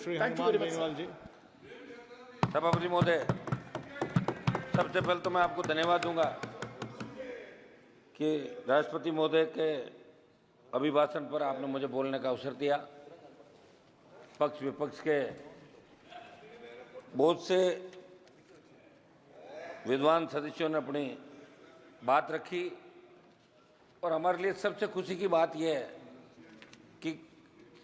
Shri Thank you Hanuman very much, Beniwal जी। सभापति महोदय, सबसे पहले तो मैं आपको धन्यवाद दूंगा कि राष्ट्रपति महोदय के अभिभाषण पर आपने मुझे बोलने का अवसर दिया। पक्ष विपक्ष के बहुत से विद्वान सदस्यों ने अपनी बात रखी और हमारे लिए सबसे खुशी की बात यह है कि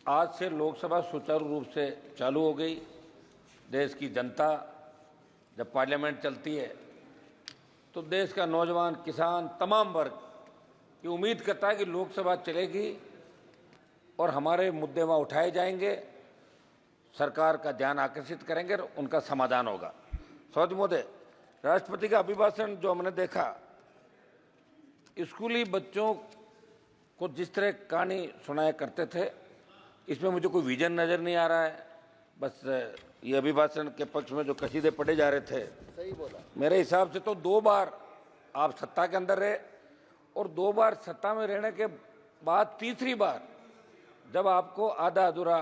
आज से लोकसभा सुचारू रूप से चालू हो गई। देश की जनता जब पार्लियामेंट चलती है तो देश का नौजवान, किसान, तमाम वर्ग ये उम्मीद करता है कि लोकसभा चलेगी और हमारे मुद्दे वहाँ उठाए जाएंगे, सरकार का ध्यान आकर्षित करेंगे और उनका समाधान होगा। सभापति महोदय, राष्ट्रपति का अभिभाषण जो हमने देखा, स्कूली बच्चों को जिस तरह कहानी सुनाया करते थे, इसमें मुझे कोई विजन नज़र नहीं आ रहा है। बस ये अभिभाषण के पक्ष में जो कसीदे पढ़े जा रहे थे, सही बोला। मेरे हिसाब से तो 2 बार आप सत्ता के अंदर रहे और 2 बार सत्ता में रहने के बाद तीसरी बार जब आपको आधा अधूरा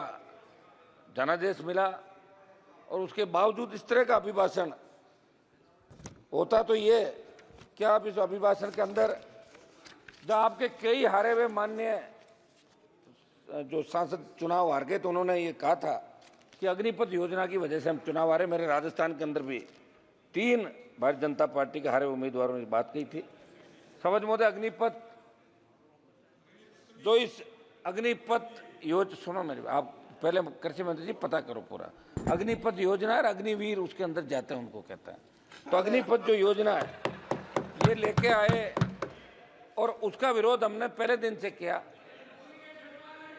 जनादेश मिला और उसके बावजूद इस तरह का अभिभाषण होता, तो ये क्या आप इस अभिभाषण के अंदर जो आपके कई हारे हुए माननीय जो सांसद चुनाव हार गए, तो उन्होंने ये कहा था कि अग्निपथ योजना की वजह से हम चुनाव हारे। मेरे राजस्थान के अंदर भी 3 भारतीय जनता पार्टी के हारे उम्मीदवारों ने बात कही थी। समझ महोदय, अग्निपथ जो इस अग्निपथ योजना, सुनो मेरी, आप पहले कृषि मंत्री जी पता करो पूरा। अग्निपथ योजना और अग्निवीर उसके अंदर जाते हैं, उनको कहते हैं। तो अग्निपथ जो योजना है ये लेके आए और उसका विरोध हमने पहले दिन से किया।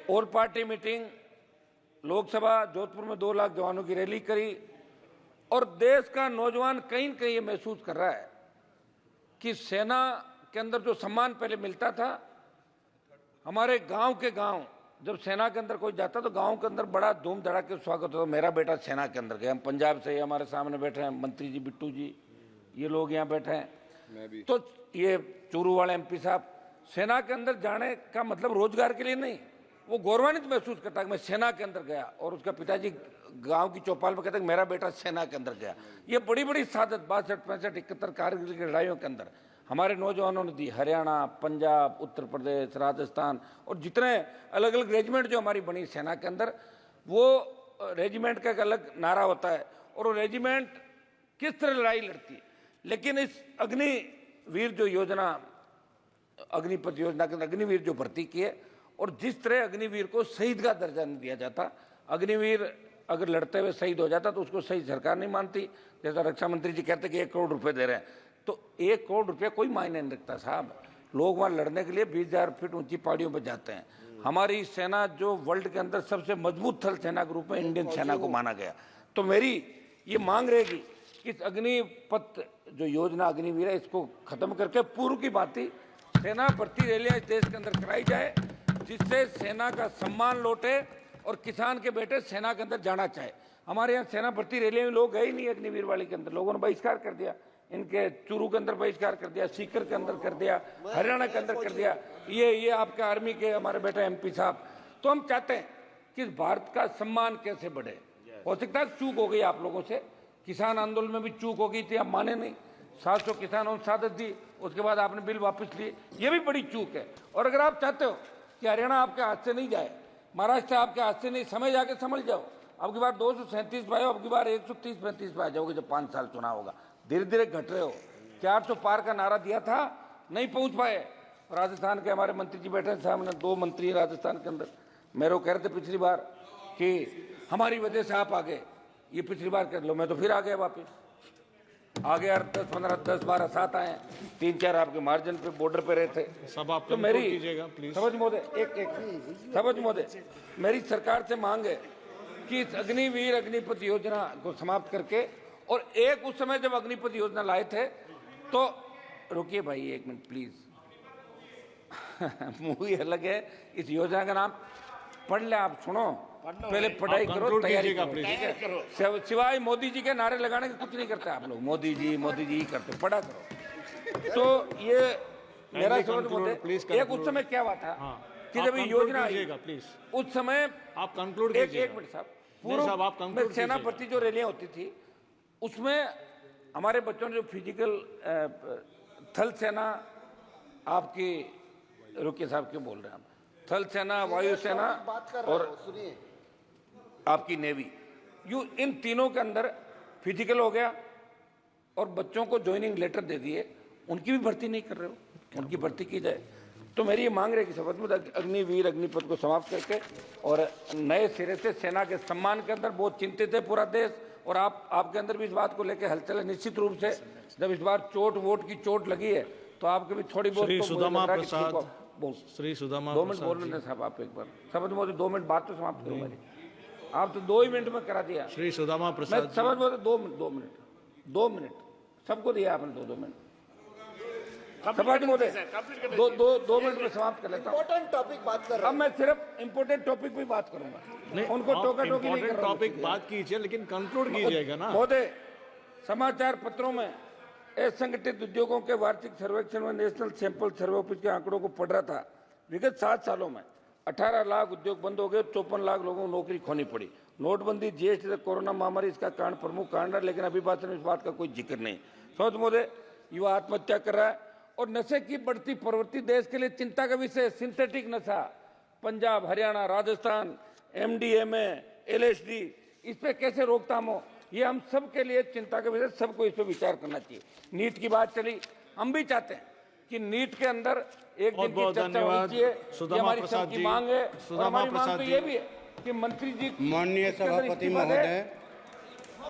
All party meeting, Lok Sabha Jodhpur में 2 लाख जवानों की रैली करी और देश का नौजवान कहीं न कहीं ये महसूस कर रहा है कि सेना के अंदर जो सम्मान पहले मिलता था, हमारे गांव के गांव जब सेना के अंदर कोई जाता तो गांव के अंदर बड़ा धूम धड़ाके स्वागत होता। मेरा बेटा सेना के अंदर गया। हम पंजाब से, हमारे सामने बैठे हैं मंत्री जी, बिट्टू जी, ये लोग यहाँ बैठे हैं। तो ये चूरू वाले MP साहब, सेना के अंदर जाने का मतलब रोजगार के लिए नहीं, वो गौरवान्वित महसूस करता है कि मैं सेना के अंदर गया। और उसका पिताजी गांव की चौपाल में कहते हैं मेरा बेटा सेना के अंदर गया। ये बड़ी बड़ी सादत 62, 65, 71 कारगिल की लड़ाइयों के अंदर हमारे नौजवानों ने दी। हरियाणा, पंजाब, उत्तर प्रदेश, राजस्थान और जितने अलग अलग रेजिमेंट जो हमारी बनी सेना के अंदर, वो रेजिमेंट का एक अलग नारा होता है और वो रेजिमेंट किस तरह लड़ाई लड़ती है। लेकिन इस अग्निवीर जो योजना, अग्निपथ योजना के अंदर अग्निवीर जो भर्ती किए और जिस तरह अग्निवीर को शहीद का दर्जा नहीं दिया जाता, अग्निवीर अगर लड़ते हुए शहीद हो जाता तो उसको शहीद सरकार नहीं मानती। जैसा रक्षा मंत्री जी कहते कि 1 करोड़ रुपए दे रहे हैं, तो 1 करोड़ रुपये कोई मायने नहीं रखता साहब। लोग वहाँ लड़ने के लिए 20,000 फीट ऊंची पहाड़ियों पर जाते हैं। हमारी सेना जो वर्ल्ड के अंदर सबसे मजबूत थल सेना के रूप में इंडियन सेना को माना गया। तो मेरी ये मांग रहेगी कि इस अग्निपथ जो योजना अग्निवीर है, इसको खत्म करके पूर्व की भांति सेना भर्ती रैलियां इस देश के अंदर कराई जाए, जिससे सेना का सम्मान लौटे और किसान के बेटे सेना के अंदर जाना चाहे। हमारे यहाँ सेना भर्ती रैलियां में लोग गए ही नहीं। अग्निवीर वाली के अंदर लोगों ने बहिष्कार कर दिया, इनके चूरू के अंदर बहिष्कार कर दिया, सीकर के अंदर कर दिया, हरियाणा के अंदर कर दिया। ये आपके आर्मी के हमारे बेटे MP साहब। तो हम चाहते हैं कि भारत का सम्मान कैसे बढ़े। हो सकता है चूक हो गई आप लोगों से, किसान आंदोलन में भी चूक हो गई थी, आप माने नहीं। 700 किसानों ने शहादत दी, उसके बाद आपने बिल वापस लिए, ये भी बड़ी चूक है। और अगर आप चाहते हो कि हरियाणा आपके हाथ से नहीं जाए, महाराष्ट्र आपके हाथ से नहीं, समय जाके समझ जाओ। अब की बार 237 पे आए, अब की बार 130-35 पे आ जाओगे जब 5 साल चुनाव होगा। धीरे धीरे घट रहे हो। 400 पार का नारा दिया था, नहीं पहुंच पाए। राजस्थान के हमारे मंत्री जी बैठे सामने, 2 मंत्री राजस्थान के अंदर, मेरे को कह रहे थे पिछली बार कि हमारी वजह से आप आ गए, ये पिछली बार कर लो। मैं तो फिर आ गया वापिस, आ गया। 10-15, 10-12, 7 आए, 3-4 आपके मार्जिन पे बॉर्डर पे रहे थे। सब आप तो मेरी समझ महोदय, समझ महोदय, मेरी सरकार से मांग है कि इस अग्निवीर अग्निपथ योजना को समाप्त करके, और एक उस समय जब अग्निपथ योजना लाए थे तो, रुकिए भाई 1 मिनट प्लीज, मूवी अलग है, इस योजना का नाम पढ़ ले, आप सुनो, पहले पढ़ाई करो, तैयारी करो। सिवाय मोदी जी के नारे लगाने के कुछ नहीं करते आप लोग। मोदी जी ही करते, पढ़ा करो। तो ये मेरा समझ होते। एक उस समय क्या हुआ था कि जब ये योजना आई, उस समय आप कंक्लूड एक मिनट साहब, पूर्व साहब, आप में conclude सेना कीजिए। भर्ती जो रैलियां होती थी उसमें हमारे बच्चों ने जो फिजिकल थल सेना आपकी, रुकिए साहब क्यों बोल रहे हैं आप, थल सेना, वायुसेना और आपकी नेवी, इन तीनों के अंदर फिजिकल हो गया और बच्चों को ज्वाइनिंग लेटर दे दिए, उनकी भी भर्ती नहीं कर रहे हो, उनकी भर्ती की जाए। तो मेरी ये मांग रही है कि शपथ में अग्निवीर अग्निपथ को समाप्त करके और नए सिरे से सेना के सम्मान के अंदर बहुत चिंतित है पूरा देश, और आपके अंदर भी इस बात को लेकर हलचल है। निश्चित रूप से जब इस बार वोट की चोट लगी है तो आपके भी थोड़ी बहुत श्री तो मुझे सुदामा लग रहा है कि ठीक प्रसाद, हो। श्री सुदामा 2 मिनट प्रसाद बोल रहे साहब, आप एक बार शपथ मोदी 2 मिनट बात तो समाप्त करो मेरी, आप तो 2 ही मिनट में करा दिया। श्री सुदामा मैं प्रसाद जी। समझ बोलते 2 मिनट सबको दिया आपने, 2 मिनट सभापति महोदय, 2 मिनट में समाप्त कर लेता हूँ। इम्पोर्टेंट टॉपिक बात कर रहे अब मैं सिर्फ इम्पोर्टेंट टॉपिक पे बात करूंगा, नहीं, उनको आप टोका टोकी नहीं important कर रहा हूं। टॉपिक बात कीजिए, लेकिन कंक्लूड कीजिएगा ना। महोदय, समाचार पत्रों में असंगठित उद्योगों के वार्षिक सर्वेक्षण में नेशनल सैंपल सर्वे ऑफिस के आंकड़ों को पढ़ रहा था। विगत 7 सालों में 18 लाख उद्योग बंद हो गए, 54 लाख लोगों को नौकरी खोनी पड़ी। नोटबंदी, जीएसटी से कोरोना महामारी इसका कारण, प्रमुख कारण है, लेकिन अभी बात में इस बात का कोई जिक्र नहीं। समझ महोदय, युवा आत्महत्या कर रहा है और नशे की बढ़ती प्रवृत्ति देश के लिए चिंता का विषय। सिंथेटिक नशा पंजाब, हरियाणा, राजस्थान, एमडीएमए, एलएसडी, इस पे कैसे रोकथाम हो, ये हम सब के लिए चिंता का विषय, सबको इस पे विचार करना चाहिए। नीट की बात चली, हम भी चाहते हैं कि नीट के अंदर एक दिन की चर्चा होनी चाहिए, ये हमारी सबकी मांग है। और हमारी मांग तो ये भी है कि मंत्री जी, माननीय सभापति महोदय,